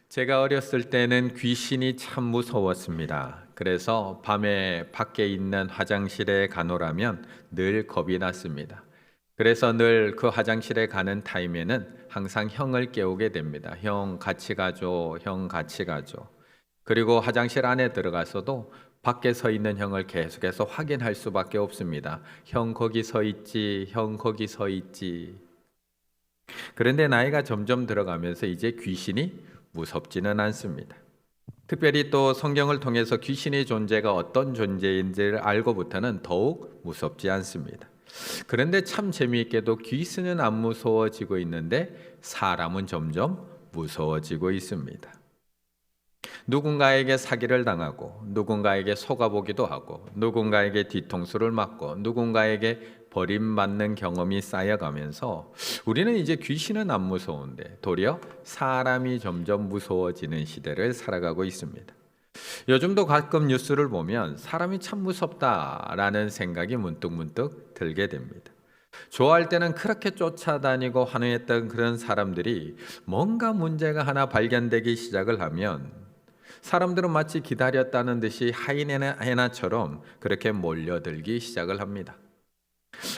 제가 어렸을 때는 귀신이 참 무서웠습니다. 그래서 밤에 밖에 있는 화장실에 가노라면 늘 겁이 났습니다. 그래서 늘 그 화장실에 가는 타임에는 항상 형을 깨우게 됩니다. 형 같이 가죠. 형 같이 가죠. 그리고 화장실 안에 들어가서도 밖에 서 있는 형을 계속해서 확인할 수밖에 없습니다. 형 거기 서 있지. 형 거기 서 있지. 그런데 나이가 점점 들어가면서 이제 귀신이 무섭지는 않습니다. 특별히 또 성경을 통해서 귀신의 존재가 어떤 존재인지를 알고부터는 더욱 무섭지 않습니다. 그런데 참 재미있게도 귀신은 안 무서워지고 있는데 사람은 점점 무서워지고 있습니다. 누군가에게 사기를 당하고 누군가에게 속아보기도 하고 누군가에게 뒤통수를 맞고 누군가에게 버림받는 경험이 쌓여가면서 우리는 이제 귀신은 안 무서운데 도리어 사람이 점점 무서워지는 시대를 살아가고 있습니다. 요즘도 가끔 뉴스를 보면 사람이 참 무섭다라는 생각이 문득문득 들게 됩니다. 좋아할 때는 그렇게 쫓아다니고 환호했던 그런 사람들이 뭔가 문제가 하나 발견되기 시작을 하면 사람들은 마치 기다렸다는 듯이 하이에나처럼 그렇게 몰려들기 시작을 합니다.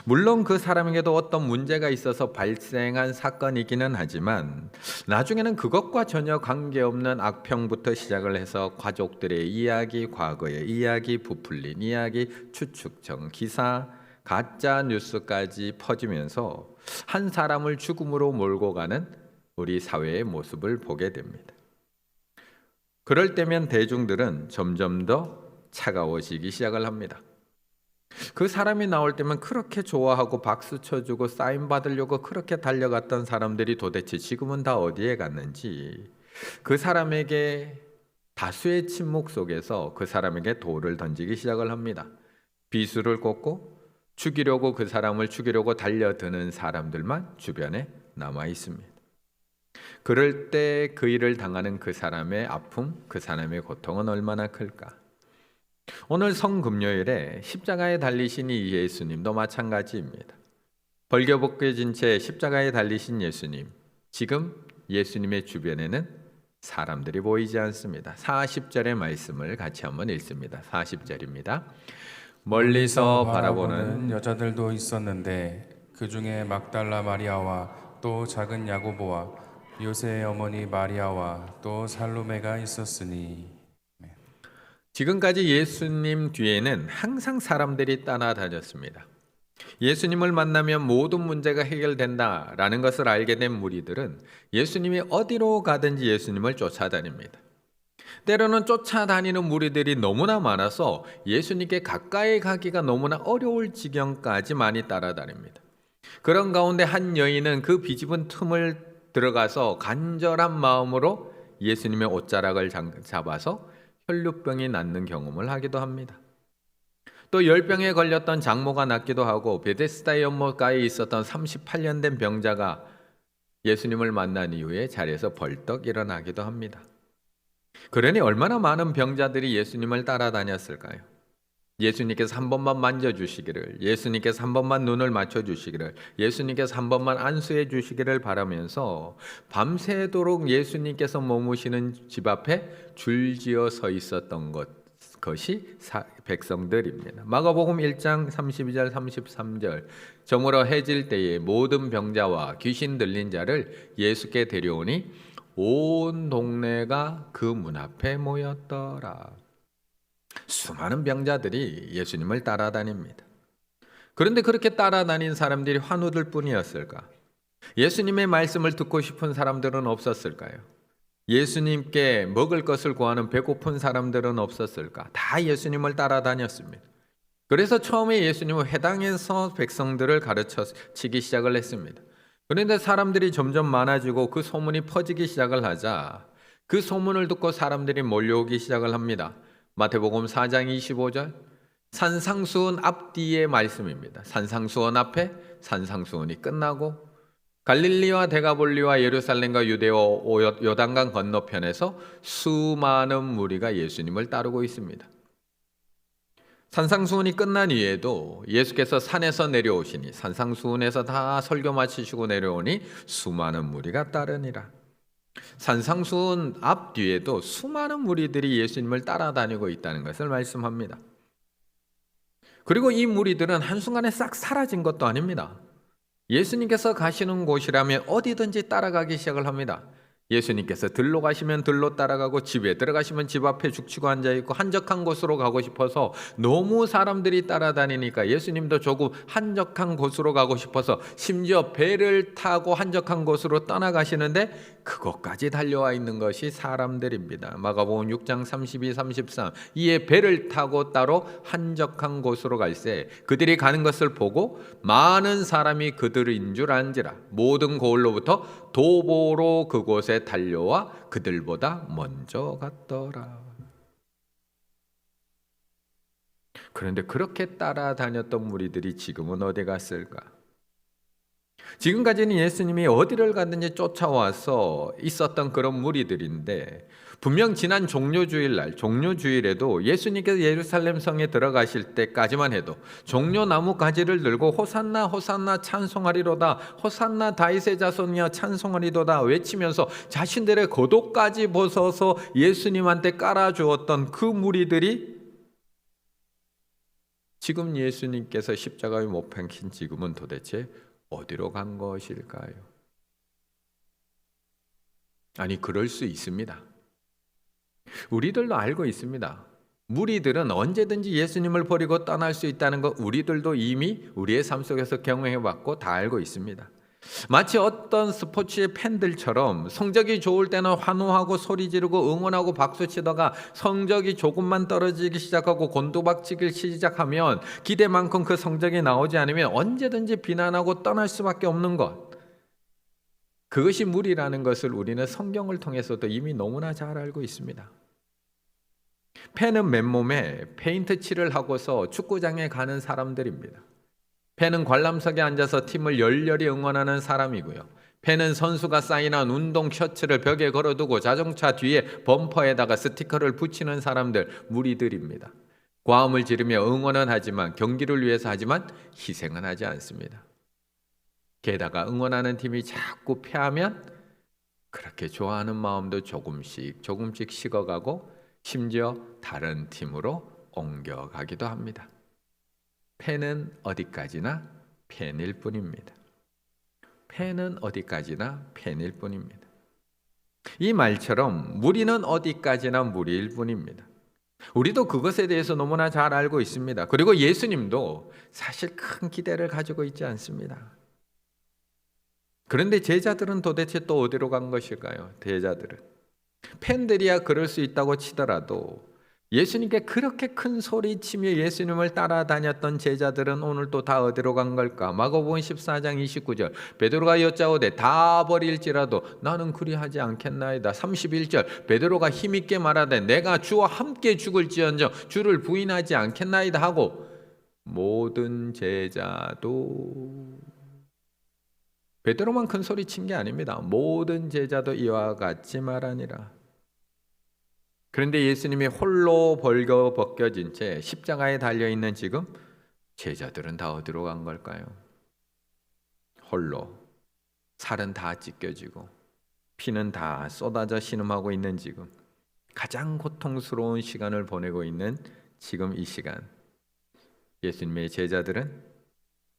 물론 그 사람에게도 어떤 문제가 있어서 발생한 사건이기는 하지만 나중에는 그것과 전혀 관계없는 악평부터 시작을 해서 가족들의 이야기, 과거의 이야기, 부풀린 이야기, 추측정, 기사, 가짜 뉴스까지 퍼지면서 한 사람을 죽음으로 몰고 가는 우리 사회의 모습을 보게 됩니다. 그럴 때면 대중들은 점점 더 차가워지기 시작을 합니다. 그 사람이 나올 때면 그렇게 좋아하고 박수 쳐주고 사인 받으려고 그렇게 달려갔던 사람들이 도대체 지금은 다 어디에 갔는지, 그 사람에게 다수의 침묵 속에서 그 사람에게 돌을 던지기 시작을 합니다. 비수를 꽂고 죽이려고 그 사람을 죽이려고 달려드는 사람들만 주변에 남아 있습니다. 그럴 때 그 일을 당하는 그 사람의 아픔, 그 사람의 고통은 얼마나 클까? 오늘 성금요일에 십자가에 달리신 이 예수님도 마찬가지입니다. 벌겨벗겨진 채 십자가에 달리신 예수님, 지금 예수님의 주변에는 사람들이 보이지 않습니다. 40절의 말씀을 같이 한번 읽습니다. 40절입니다. 멀리서 바라보는 여자들도 있었는데 그 중에 막달라 마리아와 또 작은 야고보와 요새의 어머니 마리아와 또 살로메가 있었으니. 지금까지 예수님 뒤에는 항상 사람들이 따라다녔습니다. 예수님을 만나면 모든 문제가 해결된다라는 것을 알게 된 무리들은 예수님이 어디로 가든지 예수님을 쫓아다닙니다. 때로는 쫓아다니는 무리들이 너무나 많아서 예수님께 가까이 가기가 너무나 어려울 지경까지 많이 따라다닙니다. 그런 가운데 한 여인은 그 비집은 틈을 들어가서 간절한 마음으로 예수님의 옷자락을 잡아서 혈루병이 낫는 경험을 하기도 합니다. 또 열병에 걸렸던 장모가 낫기도 하고 베데스다 연못가에 있었던 38년 된 병자가 예수님을 만난 이후에 자리에서 벌떡 일어나기도 합니다. 그러니 얼마나 많은 병자들이 예수님을 따라다녔을까요? 예수님께서 한 번만 만져주시기를, 예수님께서 한 번만 눈을 맞춰주시기를, 예수님께서 한 번만 안수해 주시기를 바라면서 밤새도록 예수님께서 머무시는 집 앞에 줄지어 서 있었던 것이 백성들입니다. 마가복음 1장 32절 33절, 저물어 해질 때에 모든 병자와 귀신 들린 자를 예수께 데려오니 온 동네가 그 문 앞에 모였더라. 수많은 병자들이 예수님을 따라다닙니다. 그런데 그렇게 따라다닌 사람들이 환우들 뿐이었을까? 예수님의 말씀을 듣고 싶은 사람들은 없었을까요? 예수님께 먹을 것을 구하는 배고픈 사람들은 없었을까? 다 예수님을 따라다녔습니다. 그래서 처음에 예수님은 회당에서 백성들을 가르치기 시작을 했습니다. 그런데 사람들이 점점 많아지고 그 소문이 퍼지기 시작을 하자 그 소문을 듣고 사람들이 몰려오기 시작을 합니다. 마태복음 4장 25절, 산상수훈 앞뒤의 말씀입니다. 산상수훈 앞에 산상수훈이 끝나고 갈릴리와 데가볼리와 예루살렘과 유대와 요단강 건너편에서 수많은 무리가 예수님을 따르고 있습니다. 산상수훈이 끝난 이후에도 예수께서 산에서 내려오시니 산상수훈에서 다 설교 마치시고 내려오니 수많은 무리가 따르니라. 산상수훈 앞뒤에도 수많은 무리들이 예수님을 따라다니고 있다는 것을 말씀합니다. 그리고 이 무리들은 한순간에 싹 사라진 것도 아닙니다. 예수님께서 가시는 곳이라면 어디든지 따라가기 시작을 합니다. 예수님께서 들로 가시면 들로 따라가고 집에 들어가시면 집 앞에 죽치고 앉아있고 한적한 곳으로 가고 싶어서 너무 사람들이 따라다니니까 예수님도 조금 한적한 곳으로 가고 싶어서 심지어 배를 타고 한적한 곳으로 떠나가시는데 그것까지 달려와 있는 것이 사람들입니다. 마가복음 6장 32, 33 이에 배를 타고 따로 한적한 곳으로 갈새 그들이 가는 것을 보고 많은 사람이 그들인 줄 안지라 모든 고을로부터 도보로 그곳에 달려와 그들보다 먼저 갔더라. 그런데 그렇게 따라다녔던 무리들이 지금은 어디 갔을까? 지금까지는 예수님이 어디를 가든지 쫓아와서 있었던 그런 무리들인데 분명 지난 종료주일날 종료주일에도 예수님께서 예루살렘 성에 들어가실 때까지만 해도 종려나무 가지를 들고 호산나 호산나 찬송하리로다 호산나 다윗의 자손이여 찬송하리로다 외치면서 자신들의 겉옷까지 벗어서 예수님한테 깔아주었던 그 무리들이 지금 예수님께서 십자가에 못 박힌 지금은 도대체 어디로 간 것일까요? 아니 그럴 수 있습니다. 우리들도 알고 있습니다. 무리들은 언제든지 예수님을 버리고 떠날 수 있다는 것 우리들도 이미 우리의 삶 속에서 경험해봤고 다 알고 있습니다. 마치 어떤 스포츠의 팬들처럼 성적이 좋을 때는 환호하고 소리 지르고 응원하고 박수치다가 성적이 조금만 떨어지기 시작하고 곤두박치기 시작하면 기대만큼 그 성적이 나오지 않으면 언제든지 비난하고 떠날 수밖에 없는 것. 그것이 무리라는 것을 우리는 성경을 통해서도 이미 너무나 잘 알고 있습니다. 팬은 맨몸에 페인트 칠을 하고서 축구장에 가는 사람들입니다. 팬은 관람석에 앉아서 팀을 열렬히 응원하는 사람이고요. 팬은 선수가 사인한 운동 셔츠를 벽에 걸어두고 자동차 뒤에 범퍼에다가 스티커를 붙이는 사람들, 무리들입니다. 과음을 지르며 응원은 하지만 경기를 위해서 하지만 희생은 하지 않습니다. 게다가 응원하는 팀이 자꾸 패하면 그렇게 좋아하는 마음도 조금씩 식어가고 심지어 다른 팀으로 옮겨가기도 합니다. 팬은 어디까지나 팬일 뿐입니다. 팬은 어디까지나 팬일 뿐입니다. 이 말처럼 무리는 어디까지나 무리일 뿐입니다. 우리도 그것에 대해서 너무나 잘 알고 있습니다. 그리고 예수님도 사실 큰 기대를 가지고 있지 않습니다. 그런데 제자들은 도대체 또 어디로 간 것일까요? 제자들은 팬들이야 그럴 수 있다고 치더라도 예수님께 그렇게 큰 소리치며 예수님을 따라다녔던 제자들은 오늘 또 다 어디로 간 걸까? 마가복음 14장 29절 베드로가 여짜오되 다 버릴지라도 나는 그리하지 않겠나이다. 31절 베드로가 힘있게 말하되 내가 주와 함께 죽을지언정 주를 부인하지 않겠나이다 하고 모든 제자도 베드로만 큰 소리 친 게 아닙니다. 모든 제자도 이와 같이 말하니라. 그런데 예수님이 홀로 벌거벗겨진 채 십자가에 달려있는 지금 제자들은 다 어디로 간 걸까요? 홀로 살은 다 찢겨지고 피는 다 쏟아져 신음하고 있는 지금 가장 고통스러운 시간을 보내고 있는 지금 이 시간 예수님의 제자들은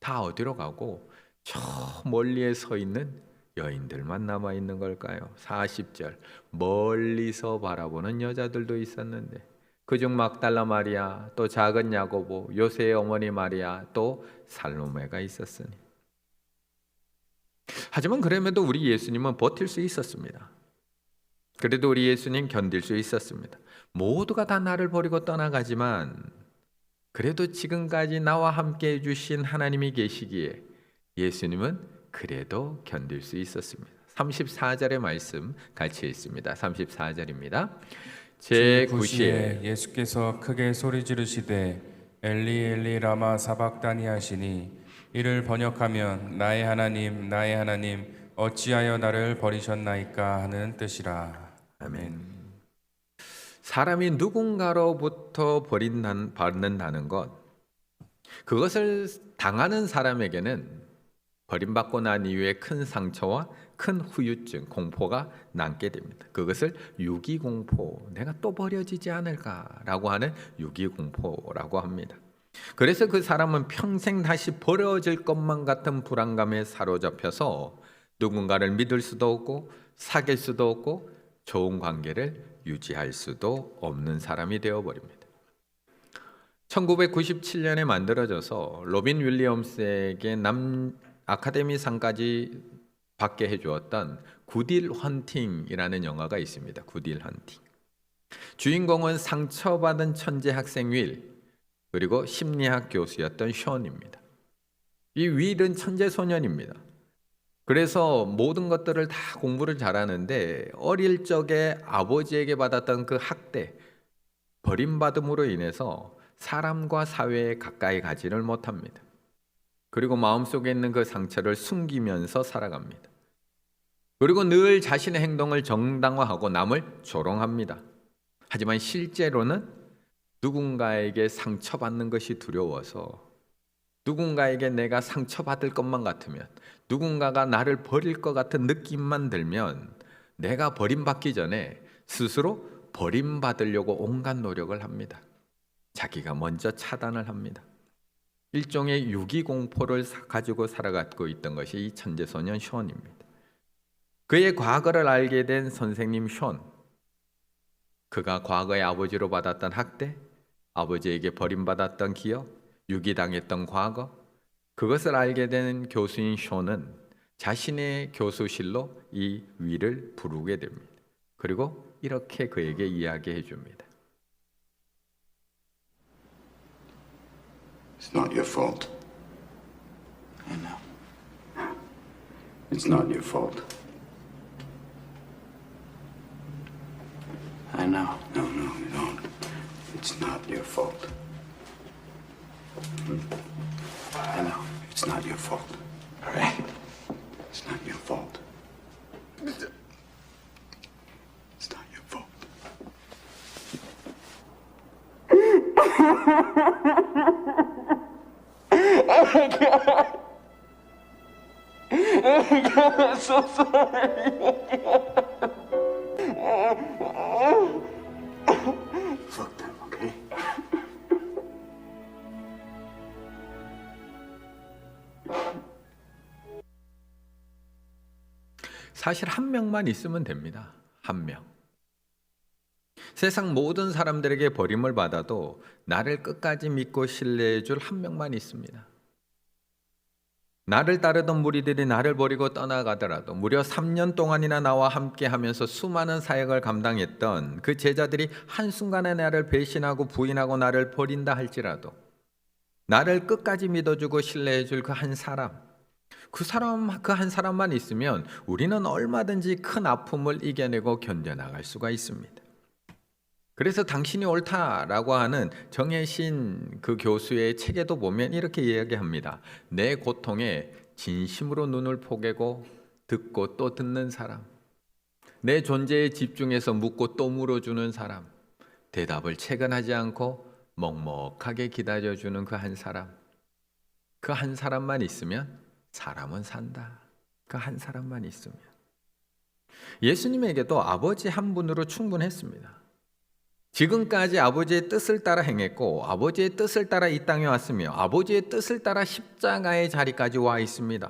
다 어디로 가고 저 멀리에 서 있는 여인들만 남아있는 걸까요? 40절 멀리서 바라보는 여자들도 있었는데 그중 막달라 마리아 또 작은 야고보 요새의 어머니 마리아 또 살로메가 있었으니 하지만 그럼에도 우리 예수님은 버틸 수 있었습니다. 그래도 우리 예수님 견딜 수 있었습니다. 모두가 다 나를 버리고 떠나가지만 그래도 지금까지 나와 함께 해주신 하나님이 계시기에 예수님은 그래도 견딜 수 있었습니다. 34절의 말씀 같이 읽습니다. 34절입니다. 제9시에 예수께서 크게 소리 지르시되 엘리 엘리 라마 사박다니 하시니 이를 번역하면 나의 하나님 어찌하여 나를 버리셨나이까 하는 뜻이라. 아멘. 사람이 누군가로부터 버림받는다는 것 그것을 당하는 사람에게는 버림받고 난 이후에 큰 상처와 큰 후유증, 공포가 남게 됩니다. 그것을 유기공포, 내가 또 버려지지 않을까라고 하는 유기공포라고 합니다. 그래서 그 사람은 평생 다시 버려질 것만 같은 불안감에 사로잡혀서 누군가를 믿을 수도 없고 사귈 수도 없고 좋은 관계를 유지할 수도 없는 사람이 되어버립니다. 1997년에 만들어져서 로빈 윌리엄스에게 아카데미상까지 받게 해주었던 굿윌 헌팅이라는 영화가 있습니다. 굿윌 헌팅. 주인공은 상처받은 천재 학생 윌, 그리고 심리학 교수였던 션입니다. 이 윌은 천재 소년입니다. 그래서 모든 것들을 다 공부를 잘하는데 어릴 적에 아버지에게 받았던 그 학대, 버림받음으로 인해서 사람과 사회에 가까이 가지를 못합니다. 그리고 마음속에 있는 그 상처를 숨기면서 살아갑니다. 그리고 늘 자신의 행동을 정당화하고 남을 조롱합니다. 하지만 실제로는 누군가에게 상처받는 것이 두려워서, 누군가에게 내가 상처받을 것만 같으면, 누군가가 나를 버릴 것 같은 느낌만 들면 내가 버림받기 전에 스스로 버림받으려고 온갖 노력을 합니다. 자기가 먼저 차단을 합니다. 일종의 유기공포를 가지고 살아가고 있던 것이 이 천재소년 션입니다. 그의 과거를 알게 된 선생님 션, 그가 과거에 아버지로 받았던 학대, 아버지에게 버림받았던 기억, 유기당했던 과거, 그것을 알게 된 교수인 션은 자신의 교수실로 이 윌을 부르게 됩니다. 그리고 이렇게 그에게 이야기해 줍니다. It's not your fault. I know. It's not your fault. I know. No, you don't. It's not your fault. I know. It's not your fault. All right? It's not your fault. It's not your fault. I'm so sorry. Fuck them, okay? 사실 한 명만 있으면 됩니다. 한 명. 세상 모든 사람들에게 버림을 받아도 나를 끝까지 믿고 신뢰해 줄 한 명만 있습니다. 나를 따르던 무리들이 나를 버리고 떠나가더라도 무려 3년 동안이나 나와 함께 하면서 수많은 사역을 감당했던 그 제자들이 한순간에 나를 배신하고 부인하고 나를 버린다 할지라도 나를 끝까지 믿어주고 신뢰해 줄 그 한 사람, 그 한 사람만 있으면 우리는 얼마든지 큰 아픔을 이겨내고 견뎌나갈 수가 있습니다. 그래서 당신이 옳다라고 하는 정혜신 그 교수의 책에도 보면 이렇게 이야기합니다. 내 고통에 진심으로 눈을 포개고 듣고 또 듣는 사람, 내 존재에 집중해서 묻고 또 물어주는 사람, 대답을 채근하지 않고 먹먹하게 기다려주는 그 한 사람, 그 한 사람만 있으면 사람은 산다. 그 한 사람만 있으면. 예수님에게도 아버지 한 분으로 충분했습니다. 지금까지 아버지의 뜻을 따라 행했고 아버지의 뜻을 따라 이 땅에 왔으며 아버지의 뜻을 따라 십자가의 자리까지 와 있습니다.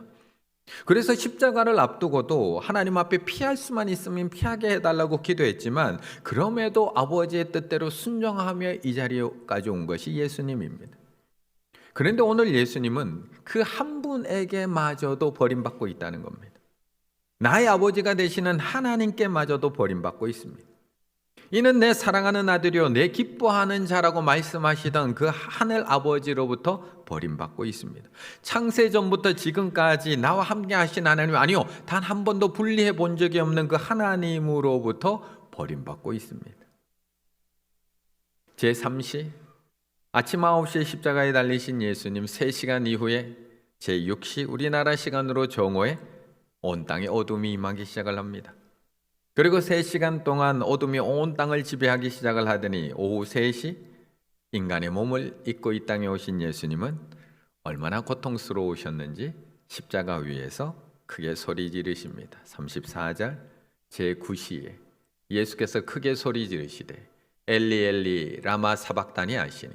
그래서 십자가를 앞두고도 하나님 앞에 피할 수만 있으면 피하게 해달라고 기도했지만 그럼에도 아버지의 뜻대로 순종하며 이 자리까지 온 것이 예수님입니다. 그런데 오늘 예수님은 그 한 분에게마저도 버림받고 있다는 겁니다. 나의 아버지가 되시는 하나님께마저도 버림받고 있습니다. 이는 내 사랑하는 아들이요 내 기뻐하는 자라고 말씀하시던 그 하늘 아버지로부터 버림받고 있습니다. 창세전부터 지금까지 나와 함께 하신 하나님, 아니요 단 한 번도 분리해 본 적이 없는 그 하나님으로부터 버림받고 있습니다. 제3시 아침 9시에 십자가에 달리신 예수님 3시간 이후에 제6시 우리나라 시간으로 정오에 온 땅에 어둠이 임하기 시작을 합니다. 그리고 3시간 동안 어둠이 온 땅을 지배하기 시작을 하더니 오후 3시 인간의 몸을 입고 이 땅에 오신 예수님은 얼마나 고통스러우셨는지 십자가 위에서 크게 소리 지르십니다. 34절 제9시에 예수께서 크게 소리 지르시되 엘리 엘리 라마 사박다니 하시니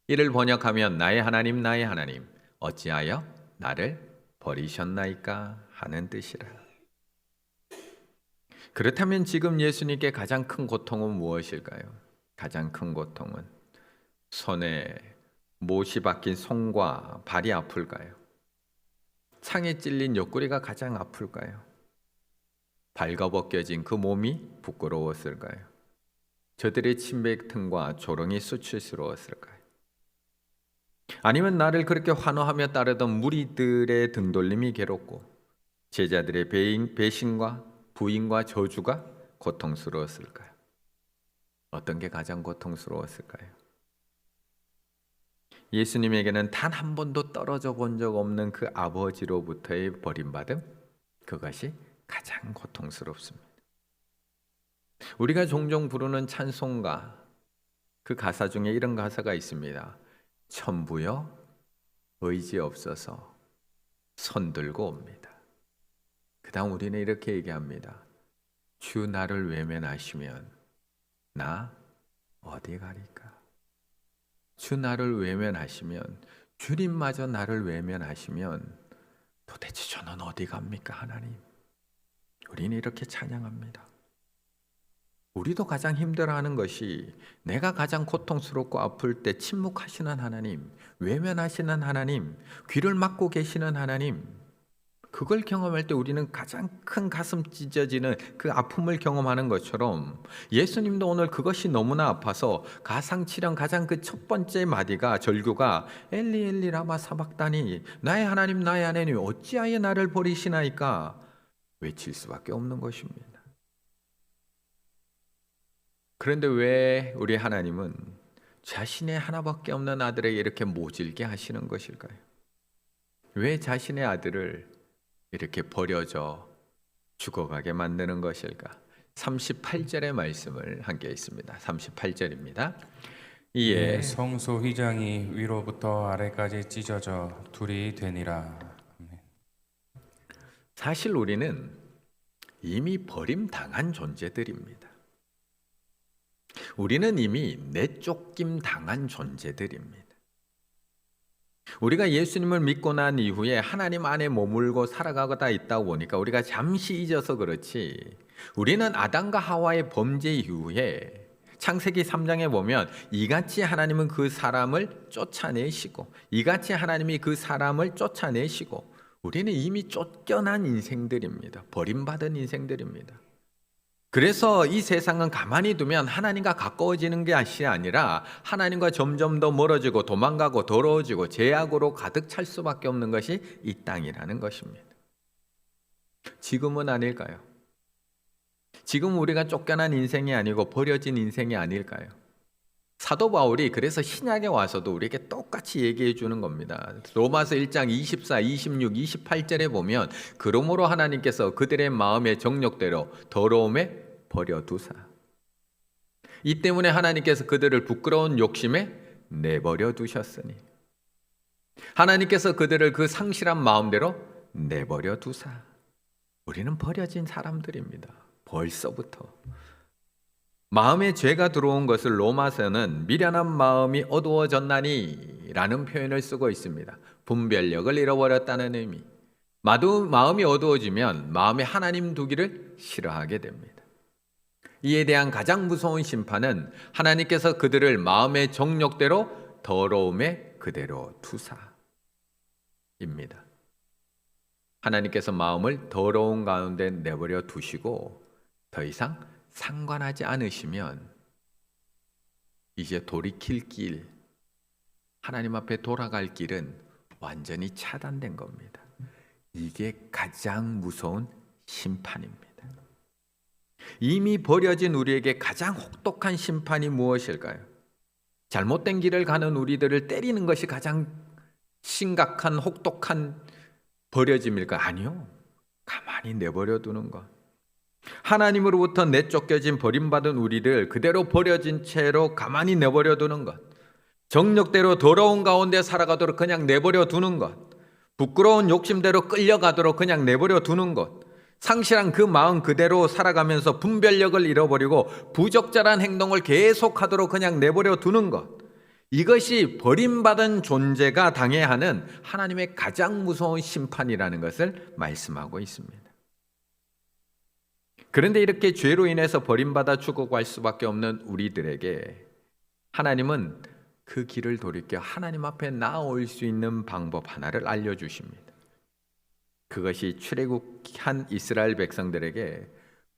이를 번역하면 나의 하나님 나의 하나님 어찌하여 나를 버리셨나이까 하는 뜻이라. 그렇다면 지금 예수님께 가장 큰 고통은 무엇일까요? 가장 큰 고통은 손에 못이 박힌 손과 발이 아플까요? 창에 찔린 옆구리가 가장 아플까요? 발가벗겨진 그 몸이 부끄러웠을까요? 저들의 침뱉음과 조롱이 수치스러웠을까요? 아니면 나를 그렇게 환호하며 따르던 무리들의 등돌림이 괴롭고 제자들의 배신과 부인과 저주가 고통스러웠을까요? 어떤 게 가장 고통스러웠을까요? 예수님에게는 단 한 번도 떨어져 본 적 없는 그 아버지로부터의 버림받음, 그것이 가장 고통스럽습니다. 우리가 종종 부르는 찬송가, 그 가사 중에 이런 가사가 있습니다. 천부여 의지 없어서 손 들고 옵니다. 그 다음 우리는 이렇게 얘기합니다. 주 나를 외면하시면 나 어디 가리까? 주 나를 외면하시면, 주님마저 나를 외면하시면 도대체 저는 어디 갑니까 하나님? 우리는 이렇게 찬양합니다. 우리도 가장 힘들어하는 것이 내가 가장 고통스럽고 아플 때 침묵하시는 하나님, 외면하시는 하나님, 귀를 막고 계시는 하나님, 그걸 경험할 때 우리는 가장 큰 가슴 찢어지는 그 아픔을 경험하는 것처럼 예수님도 오늘 그것이 너무나 아파서 가상치령 가장 그 첫 번째 마디가, 절규가 엘리 엘리 라마 사박다니 나의 하나님 나의 하나님 어찌하여 나를 버리시나이까 외칠 수밖에 없는 것입니다. 그런데 왜 우리 하나님은 자신의 하나밖에 없는 아들에게 이렇게 모질게 하시는 것일까요? 왜 자신의 아들을 이렇게 버려져 죽어가게 만드는 것일까? 38절의 말씀을 함께 있습니다. 38절입니다. 이에 성소 휘장이 위로부터 아래까지 찢어져 둘이 되니라. 사실 우리는 이미 버림당한 존재들입니다. 우리는 이미 내쫓김 당한 존재들입니다. 우리가 예수님을 믿고 난 이후에 하나님 안에 머물고 살아가다 있다 보니까 우리가 잠시 잊어서 그렇지, 우리는 아담과 하와의 범죄 이후에 창세기 3장에 보면 이같이 하나님은 그 사람을 쫓아내시고, 이같이 하나님이 그 사람을 쫓아내시고, 우리는 이미 쫓겨난 인생들입니다. 버림받은 인생들입니다. 그래서 이 세상은 가만히 두면 하나님과 가까워지는 것이 아니라 하나님과 점점 더 멀어지고 도망가고 더러워지고 죄악으로 가득 찰 수밖에 없는 것이 이 땅이라는 것입니다. 지금은 아닐까요? 지금 우리가 쫓겨난 인생이 아니고 버려진 인생이 아닐까요? 사도 바울이 그래서 신약에 와서도 우리에게 똑같이 얘기해 주는 겁니다. 로마서 1장 24, 26, 28절에 보면 그러므로 하나님께서 그들의 마음의 정욕대로 더러움에 버려두사, 이 때문에 하나님께서 그들을 부끄러운 욕심에 내버려 두셨으니, 하나님께서 그들을 그 상실한 마음대로 내버려 두사. 우리는 버려진 사람들입니다. 벌써부터 마음에 죄가 들어온 것을 로마서는 미련한 마음이 어두워졌나니 라는 표현을 쓰고 있습니다. 분별력을 잃어버렸다는 의미. 마음이 어두워지면 마음에 하나님 두기를 싫어하게 됩니다. 이에 대한 가장 무서운 심판은 하나님께서 그들을 마음의 정욕대로 더러움에 그대로 두사입니다. 하나님께서 마음을 더러운 가운데 내버려 두시고 더 이상 상관하지 않으시면 이제 돌이킬 길, 하나님 앞에 돌아갈 길은 완전히 차단된 겁니다. 이게 가장 무서운 심판입니다. 이미 버려진 우리에게 가장 혹독한 심판이 무엇일까요? 잘못된 길을 가는 우리들을 때리는 것이 가장 심각한 혹독한 버려짐일까? 아니요. 가만히 내버려 두는 것. 하나님으로부터 내쫓겨진 버림받은 우리를 그대로 버려진 채로 가만히 내버려 두는 것. 정욕대로 더러운 가운데 살아가도록 그냥 내버려 두는 것. 부끄러운 욕심대로 끌려가도록 그냥 내버려 두는 것, 상실한 그 마음 그대로 살아가면서 분별력을 잃어버리고 부적절한 행동을 계속하도록 그냥 내버려 두는 것, 이것이 버림받은 존재가 당해야 하는 하나님의 가장 무서운 심판이라는 것을 말씀하고 있습니다. 그런데 이렇게 죄로 인해서 버림받아 죽어갈 수밖에 없는 우리들에게 하나님은 그 길을 돌이켜 하나님 앞에 나아올 수 있는 방법 하나를 알려주십니다. 그것이 출애굽한 이스라엘 백성들에게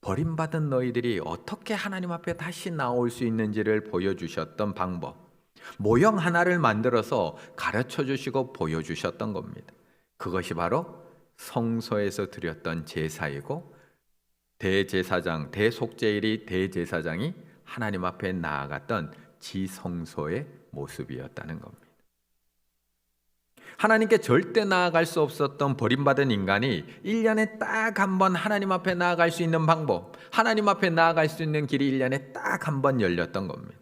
버림받은 너희들이 어떻게 하나님 앞에 다시 나올 수 있는지를 보여주셨던 방법, 모형 하나를 만들어서 가르쳐 주시고 보여주셨던 겁니다. 그것이 바로 성소에서 드렸던 제사이고, 대제사장, 대속제일이 대제사장이 하나님 앞에 나아갔던 지성소의 모습이었다는 겁니다. 하나님께 절대 나아갈 수 없었던 버림받은 인간이 1년에 딱 한 번 하나님 앞에 나아갈 수 있는 방법, 하나님 앞에 나아갈 수 있는 길이 1년에 딱 한 번 열렸던 겁니다.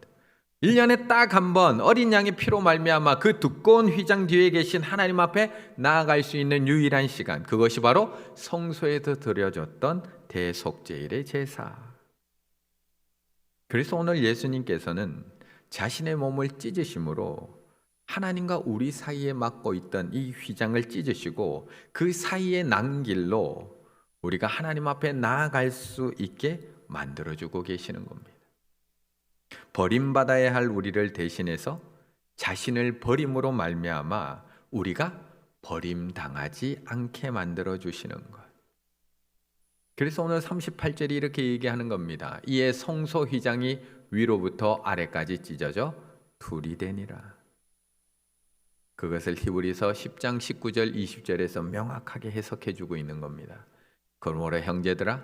1년에 딱 한 번 어린 양의 피로 말미암아 그 두꺼운 휘장 뒤에 계신 하나님 앞에 나아갈 수 있는 유일한 시간, 그것이 바로 성소에서 드려졌던 대속제일의 제사. 그래서 오늘 예수님께서는 자신의 몸을 찢으심으로 하나님과 우리 사이에 막고 있던 이 휘장을 찢으시고 그 사이에 난 길로 우리가 하나님 앞에 나아갈 수 있게 만들어주고 계시는 겁니다. 버림받아야 할 우리를 대신해서 자신을 버림으로 말미암아 우리가 버림당하지 않게 만들어주시는 것. 그래서 오늘 38절이 이렇게 얘기하는 겁니다. 이에 성소 휘장이 위로부터 아래까지 찢어져 둘이 되니라. 그것을 히브리서 10장 19절 20절에서 명확하게 해석해 주고 있는 겁니다. 그러므로 형제들아,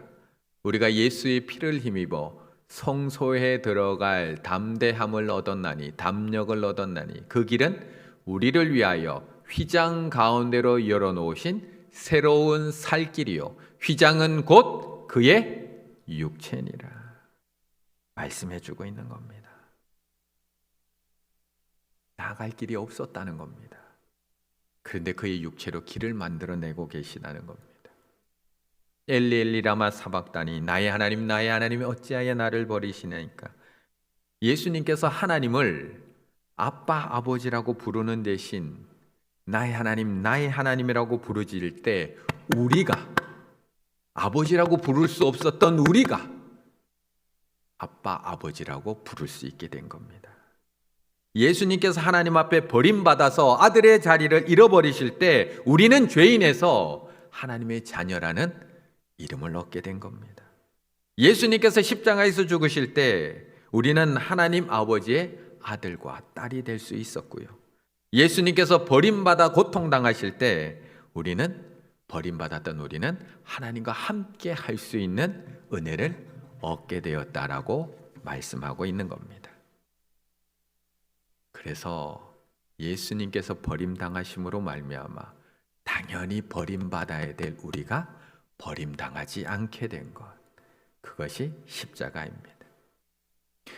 우리가 예수의 피를 힘입어 성소에 들어갈 담대함을 얻었나니, 담력을 얻었나니, 그 길은 우리를 위하여 휘장 가운데로 열어놓으신 새로운 살 길이요, 휘장은 곧 그의 육체니라 말씀해 주고 있는 겁니다. 나아갈 길이 없었다는 겁니다. 그런데 그의 육체로 길을 만들어내고 계시다는 겁니다. 엘리 엘리 라마 사박다니, 나의 하나님 나의 하나님이 어찌하여 나를 버리시나이까. 예수님께서 하나님을 아빠 아버지라고 부르는 대신 나의 하나님 나의 하나님이라고 부르질 때 우리가 아버지라고 부를 수 없었던 우리가 아빠 아버지라고 부를 수 있게 된 겁니다. 예수님께서 하나님 앞에 버림받아서 아들의 자리를 잃어버리실 때 우리는 죄인에서 하나님의 자녀라는 이름을 얻게 된 겁니다. 예수님께서 십자가에서 죽으실 때 우리는 하나님 아버지의 아들과 딸이 될 수 있었고요. 예수님께서 버림받아 고통당하실 때 버림받았던 우리는 하나님과 함께 할 수 있는 은혜를 얻게 되었다라고 말씀하고 있는 겁니다. 그래서 예수님께서 버림당하심으로 말미암아 당연히 버림받아야 될 우리가 버림당하지 않게 된 것, 그것이 십자가입니다.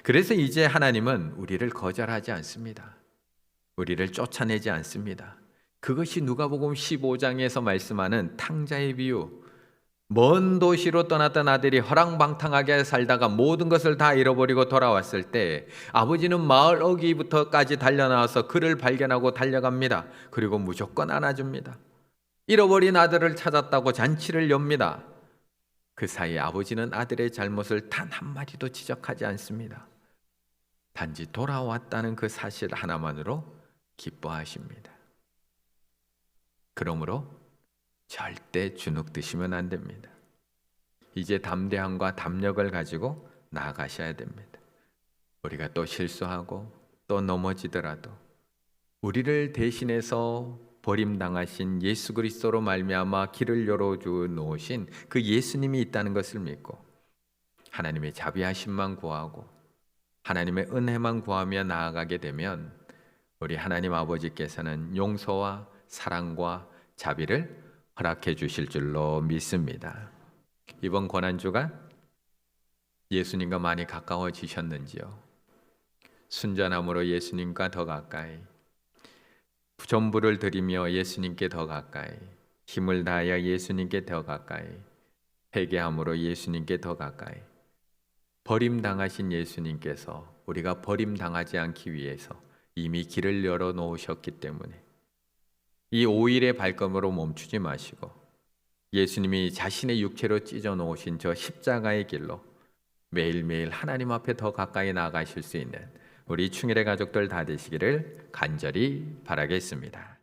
그래서 이제 하나님은 우리를 거절하지 않습니다. 우리를 쫓아내지 않습니다. 그것이 누가복음 15장에서 말씀하는 탕자의 비유, 먼 도시로 떠났던 아들이 허랑방탕하게 살다가 모든 것을 다 잃어버리고 돌아왔을 때 아버지는 마을 어귀부터까지 달려나와서 그를 발견하고 달려갑니다. 그리고 무조건 안아줍니다. 잃어버린 아들을 찾았다고 잔치를 엽니다. 그 사이에 아버지는 아들의 잘못을 단 한마디도 지적하지 않습니다. 단지 돌아왔다는 그 사실 하나만으로 기뻐하십니다. 그러므로 절대 주눅 드시면 안 됩니다. 이제 담대함과 담력을 가지고 나아가셔야 됩니다. 우리가 또 실수하고 또 넘어지더라도 우리를 대신해서 버림당하신 예수 그리스도로 말미암아 길을 열어주 놓으신 그 예수님이 있다는 것을 믿고 하나님의 자비하심만 구하고 하나님의 은혜만 구하며 나아가게 되면 우리 하나님 아버지께서는 용서와 사랑과 자비를 허락해 주실 줄로 믿습니다. 이번 고난주가 예수님과 많이 가까워지셨는지요? 순전함으로 예수님과 더 가까이, 전부를 드리며 예수님께 더 가까이, 힘을 다하여 예수님께 더 가까이, 회개함으로 예수님께 더 가까이. 버림당하신 예수님께서 우리가 버림당하지 않기 위해서 이미 길을 열어 놓으셨기 때문에 이 5일의 발걸음으로 멈추지 마시고 예수님이 자신의 육체로 찢어 놓으신 저 십자가의 길로 매일매일 하나님 앞에 더 가까이 나아가실 수 있는 우리 충일의 가족들 다 되시기를 간절히 바라겠습니다.